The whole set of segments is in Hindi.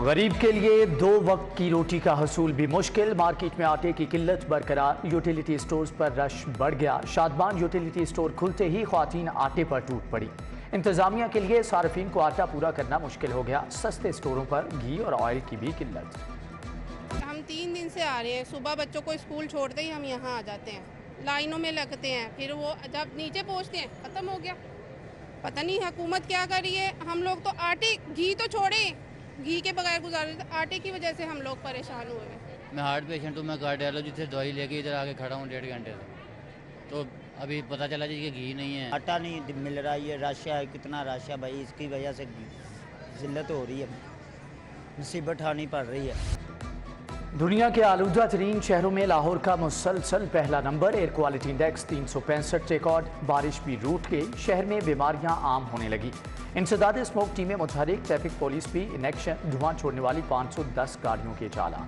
गरीब के लिए दो वक्त की रोटी का हसूल भी मुश्किल। मार्केट में आटे की किल्लत बरकरार। यूटिलिटी स्टोर्स पर रश बढ़ गया। शादमान यूटिलिटी स्टोर खुलते ही ख्वातीन आटे पर टूट पड़ी। इंतजामिया के लिए सार्फिन को आटा पूरा करना मुश्किल हो गया। सस्ते स्टोरों पर घी और ऑयल की भी किल्लत। हम 3 दिन से आ रहे हैं। सुबह बच्चों को स्कूल छोड़ते ही हम यहाँ आ जाते हैं, लाइनों में लगते हैं, फिर वो जब नीचे पहुँचते हैं ख़त्म हो गया। पता नहीं हुकूमत क्या कर रही है। हम लोग तो आटे घी तो छोड़े, घी के बगैर गुजारे, आटे की वजह से हम लोग परेशान हुए हैं। मैं हार्ट पेशेंट हूँ। मैं कार्डियोलॉजी से दवाई लेके इधर आके खड़ा हूँ 1.5 घंटे से। तो अभी पता चला जी कि घी नहीं है, आटा नहीं मिल रहा। ये रश है, कितना रश है भाई, इसकी वजह से जिल्लत हो रही है, मुसीबत उठानी पड़ रही है। दुनिया के आलूदा तरीन शहरों में लाहौर का मुसलसल पहला number. Air quality index 365 record. बारिश भी रूठ के शहर में बीमारियां आम होने लगी। इंसदाद स्मोक टीमें मुतहरिक। ट्रैफिक पुलिस भी इन एक्शन। धुआं छोड़ने वाली 510 गाड़ियों के चालान।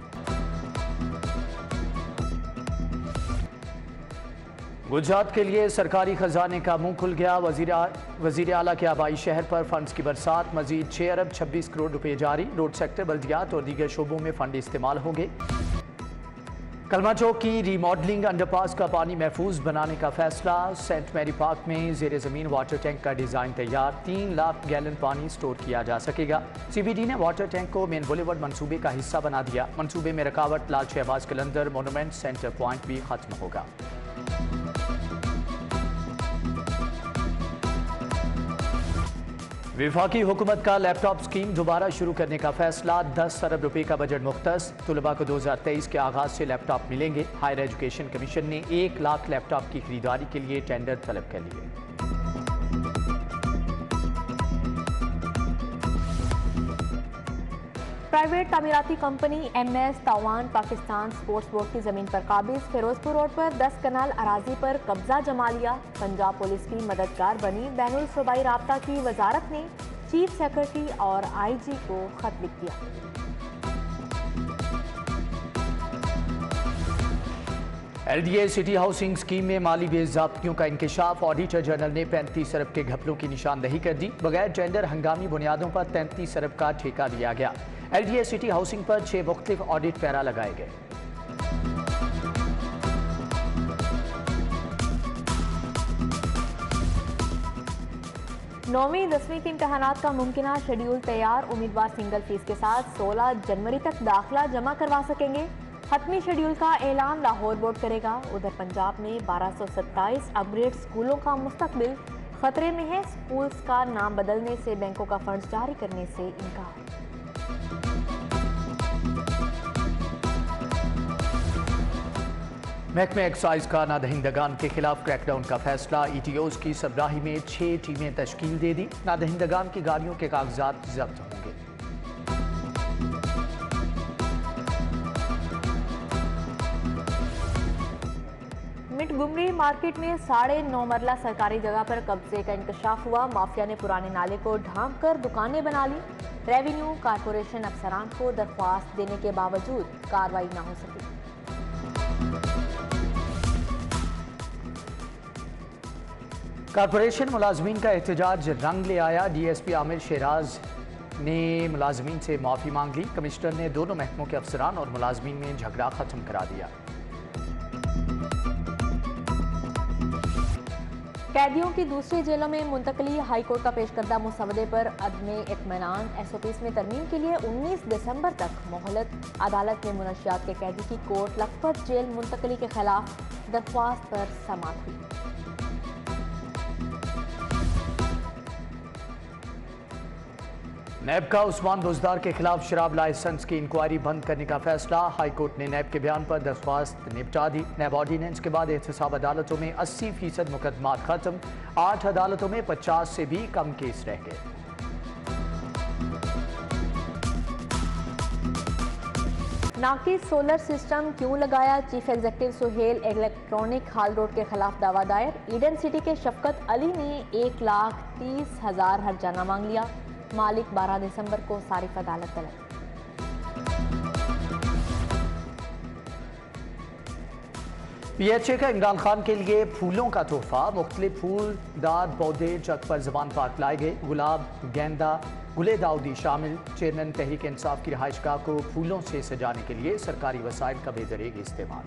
गुजरात के लिए सरकारी खजाने का मुंह खुल गया। वजीर आला के आबाई शहर पर फंड्स की बरसात। मजीद 6 अरब 26 करोड़ रुपए जारी। रोड सेक्टर, बल्दियात और दीगर शोबों में फंड इस्तेमाल होंगे। कलमा चौक की रीमॉडलिंग। अंडरपास का पानी महफूज बनाने का फैसला। सेंट मैरी पार्क में जेर ज़मीन वाटर टैंक का डिज़ाइन तैयार। 3 लाख गैलन पानी स्टोर किया जा सकेगा। CBD ने वाटर टैंक को मेन बुलेवर्ड मंसूबे का हिस्सा बना दिया। मंसूबे में रकावट लाल शहबाज कलंदर मोनूमेंट सेंटर पॉइंट भी खत्म होगा। विफाकी हुकूमत का लैपटॉप स्कीम दोबारा शुरू करने का फैसला। 10 अरब रुपए का बजट मुख्तस। तुलबा को 2023 के आगाज से लैपटॉप मिलेंगे। हायर एजुकेशन कमीशन ने 1 लाख लैपटॉप की खरीदारी के लिए टेंडर तलब कर लिए। प्राइवेट तामीराती कंपनी MS तावान पाकिस्तान स्पोर्ट्स बोर्ड की जमीन पर काबिज। फिरोजपुर रोड पर 10 कनाल अराजी पर कब्जा जमा लिया। पंजाब पुलिस की मददगार बनी। बैनुल सूबाई राब्ता की वजारत ने चीफ सेक्रेटरी और IG को खत लिख दिया। LDA सिटी हाउसिंग स्कीम में माली बेज़ाब्तियों का इंकशाफ। ऑडिटर जनरल ने 35 अरब के घपलों की निशानदही कर दी। बगैर टेंडर हंगामी बुनियादों पर 33 अरब का ठेका दिया गया। LDA सिटी हाउसिंग पर 6 मुख्तलिफ ऑडिट पैरा लगाए गए। नौवीं 10वीं के इम्तहानात का मुमकिना शेड्यूल तैयार। उम्मीदवार सिंगल फीस के साथ 16 जनवरी तक दाखिला जमा करवा सकेंगे। हतमी शेड्यूल का ऐलान लाहौर बोर्ड करेगा। उधर पंजाब में 1227 अपग्रेड स्कूलों का मुस्तकबिल खतरे में है। स्कूल्स का नाम बदलने से बैंकों का फंड जारी करने से इनकार। महकमे एक्साइज का नादहिंदगान के खिलाफ क्रैकडाउन का फैसला। ETOs की सरबराही में 6 टीमें तश्कील दे दी। नादहिंदगान की गाड़ियों के कागजात जब्त होंगे। मिटगुमरी मार्केट में 9.5 मरला सरकारी जगह पर कब्जे का इंकशाफ हुआ। माफिया ने पुराने नाले को ढांक कर दुकानें बना ली। रेवेन्यू कारपोरेशन अफसरान को दरख्वास्त देने के बावजूद कार्रवाई न हो सकी। कारपोरेशन मुलाजमीन का एहतजाज रंग ले आया। DSP आमिर शेराज ने मुलाजमीन से माफ़ी मांग ली। कमिश्नर ने दोनों महकमों के अफसरान और मुलाजमीन में झगड़ा खत्म करा दिया। कैदियों की दूसरी जेलों में मुंतकली। हाईकोर्ट का पेश करदा मुसवदे पर अदमे इत्मीनान SOPs में तरमीम के लिए 19 दिसंबर तक मोहलत। अदालत में मुनशियात के कैदी की कोर्ट लखपत जेल मुंतकली के खिलाफ दरख्वास्त पर समाअत हुई। नैब का उस्मान बुजदार के खिलाफ शराब लाइसेंस की इंक्वायरी बंद करने का फैसला। हाईकोर्ट ने नैब के बयान पर दरख्वास्त निपटा दी। नैब ऑर्डिनेंस के बाद एहतसाब अदालतों में 80% मुकदमात खत्म। 8 अदालतों में 50 से भी कम केस रह गए। नाकिस सोलर सिस्टम क्यों लगाया? चीफ एग्जीक्यूटिव सुहेल इलेक्ट्रॉनिक हाल रोड के खिलाफ दावा दायर। ईडन सिटी के शफकत अली ने 1,30,000 हर्जाना मांग लिया। मालिक 12 दिसंबर को सारिफ अदालत तलब। PHA का इमरान खान के लिए फूलों का तोहफा। मुख्तलिफ फूलदार पौधे चक पर जबान पार्क लाए गए। गुलाब, गेंदा, गुले दाऊदी शामिल। चेयरमैन तहरीक इंसाफ की रिहाइशगाह को फूलों से सजाने के लिए सरकारी वसाइल का बेदरेग इस्तेमाल।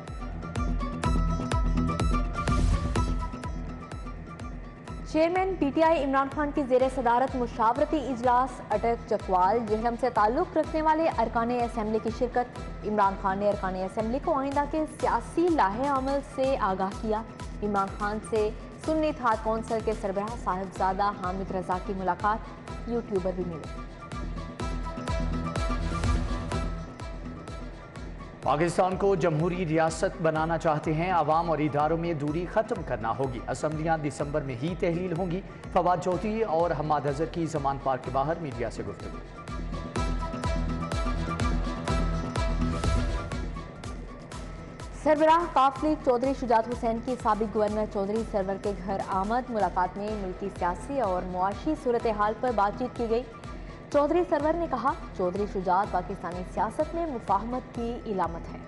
चेयरमैन PTI इमरान खान की जेर सदारत मुशावरती इजलास। अटक, चकवाल, जहलम से ताल्लुक़ रखने वाले अरकान असम्बली की शिरकत। इमरान खान ने अरकान असम्बली को आइंदा के सियासी लाहे अमल से आगाह किया। इमरान खान से सुन्नी इत्तेहाद कौंसिल के सरबराह साहिबजादा हामिद रजा की मुलाकात। यूट्यूबर भी मिले। पाकिस्तान को जमहूरी रियासत बनाना चाहते हैं। आवाम और इदारों में दूरी ख़त्म करना होगी। असम्बलियाँ दिसंबर में ही तहलील होंगी। फवाद चौधरी और हम्माद अजहर की जमान पार्क के बाहर मीडिया से गुफ्तगू। सरबराह काफ लीग चौधरी शुजात हुसैन की साबिक गवर्नर चौधरी सरवर के घर आमद। मुलाकात में मुल्की सियासी और मुआशी सूरत हाल पर बातचीत की गई। चौधरी सरवर ने कहा, चौधरी शुजात पाकिस्तानी सियासत में मुफाहमत की इलामत है।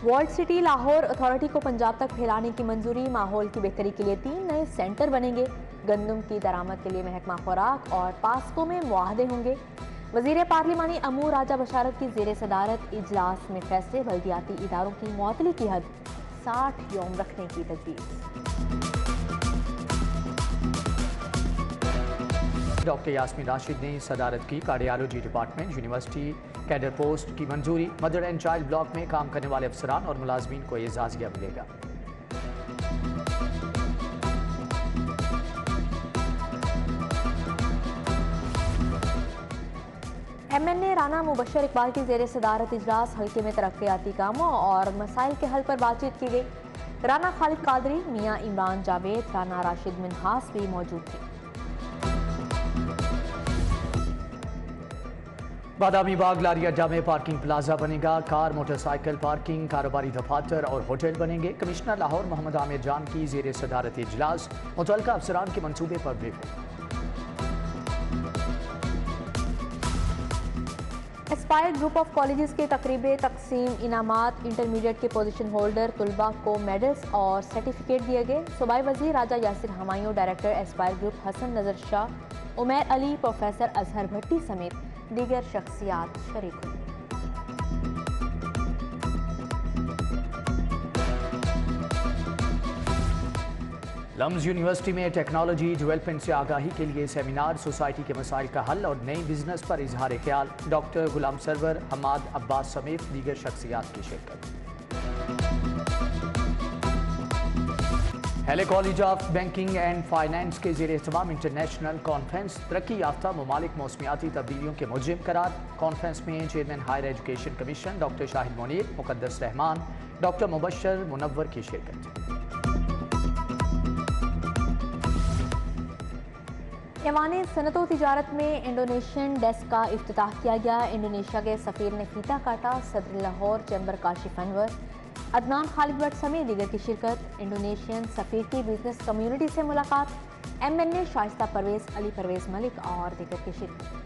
वर्ल्ड सिटी लाहौर अथॉरिटी को पंजाब तक फैलाने की मंजूरी। माहौल की बेहतरी के लिए 3 नए सेंटर बनेंगे। गंदम की दरामद के लिए महकमा खुराक और पास्को में मुआहदे होंगे। वजीर पार्लिमानी अमूर राजा बशारत की जेर सदारत इजलास में फैसले। बल्दियाती इदारों की मुअत्तली की हद 60 यौम रखने की तजवीज़। डॉक्टर यास्मीन राशिद ने सदारत की। Cardiology department university cadre post की मंजूरी। मदर एंड चाइल्ड ब्लॉक में काम करने वाले अफसरान और मुलाजमीन को एजाजिया मिलेगा। MNA राना मुबशर इकबाल की जेर सदारत इजलास। हल्के में तरक्याती कामों और मसाइल के हल पर बातचीत की गई। राना खालिद कादरी, मियाँ इमरान जावेद, राना राशिद मिनहास भी मौजूद थे। बादामी बाग लारी अड्डा में पार्किंग प्लाजा बनेगा। कार, मोटरसाइकिल पार्किंग, कारोबारी दफातर और होटल बनेंगे। कमिश्नर लाहौर मोहम्मद आमिर जान की जेर सदारत इजलास। मुतल्लिका अफसरान के मंसूबे पर briefing. Aspire group of colleges के तकरीबे तकसीम। इनामात, इंटरमीडिएट के पोजीशन होल्डर तुलबा को मेडल्स और सर्टिफिकेट दिए गए। सूबाई वजीर Raja Yasir Humayun, director Aspire group Hasan Nazar Shah, Umair Ali, professor Azhar Bhatti समेत दीगर शख्सियात शरीक हुई। लम्स यूनिवर्सिटी में टेक्नोलॉजी डेवलपमेंट से आगाही के लिए सेमिनार। सोसाइटी के मसाइल का हल और नई बिजनेस पर इजहार ख्याल। डॉक्टर गुलाम सरवर, हम्माद अब्बास समेत दीगर शख्सियात की शिरकत। हेले college of banking and finance के ज़ेर एहतमाम इंटरनेशनल कॉन्फ्रेंस। तरक्की याफ्ता ममालिक मौसमियाती तब्दीलियों के मुजिब करार। कॉन्फ्रेंस में chairman higher education commission doctor Shahid Munir, Muqaddas Rehman, doctor Mubashar Munawar की शिरकत। ऐवान सनत व तिजारत में इंडोनेशियन डेस्क का इफ्तिताह किया गया। इंडोनेशिया के सफ़ीर ने फीता काटा। सदर लाहौर चैम्बर काशिफ अनवर, अदनान खालिद भट्ट समेत दीगर की शिरकत। इंडोनेशियन सफ़ीर की बिजनेस कम्युनिटी से मुलाकात। MNA शाइस्ता परवेज, अली परवेज मलिक और दीगर की शिरकत।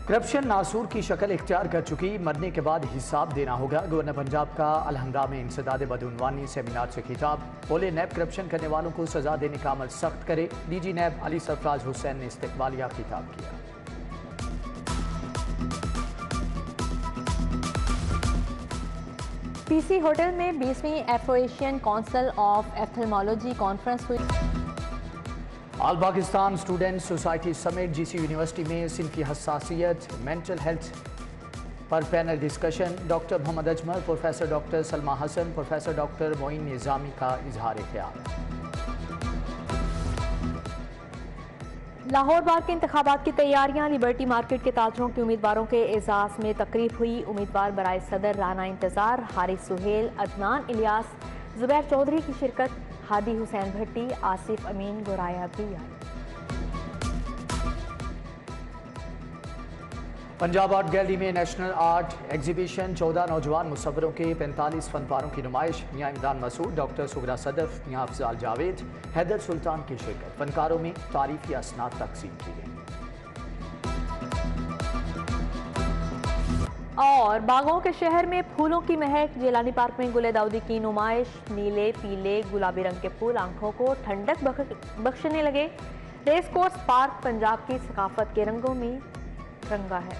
करप्शन नासूर की शक्ल इख्तियार कर चुकी। मरने के बाद हिसाब देना होगा। गवर्नर पंजाब का अलहंगा में इंसदाद बदउनवानी सेमिनार से खिताब। बोले, नैब करप्शन करने वालों को सजा देने का अमल सख्त करे। DG नैब अली सरफराज हुसैन ने इस्तकबालिया खिताब किया। PC होटल में 20वीं Afro Asian council of ophthalmology conference हुई। ऑल पाकिस्तान स्टूडेंट सोसाइटी समेत GC यूनिवर्सिटी में सिनफी हसासियत, मेंटल हेल्थ पर panel discussion. Doctor Mohammad Ajmal, professor doctor Salma Hasan, professor doctor Moin Nizami का इजहार ख्याल। लाहौर बार के इंतखाबात की तैयारियां। लिबर्टी मार्केट के ताजरों के उम्मीदवारों के एजाज में तकरीब हुई। उम्मीदवार बराए सदर राना इंतजार, हारिस सुहेल, अदनान इलियास, जुबैर चौधरी की शिरकत। हादी हुसैन भट्टी, आसिफ अमीन, गोराया भी आए। पंजाब आर्ट गैलरी में नेशनल आर्ट एग्जीबिशन, 14 नौजवान मुसव्वरों के 45 फनपारों की नुमाइश। मियाँ इमरान मसूद, डॉक्टर सुगरा सदफ, मियाँ अफजाल जावेद, हैदर सुल्तान की शिरकत। फनकारों में तारीफी असनाद तकसीम की गई। और बागों के शहर में फूलों की महक। जेलानी पार्क में गुले दाऊदी की नुमाइश। नीले, पीले, गुलाबी रंग के फूल आंखों को ठंडक बख्शने लगे। रेस कोर्स पार्क पंजाब की सकाफत के रंगों में रंगा है।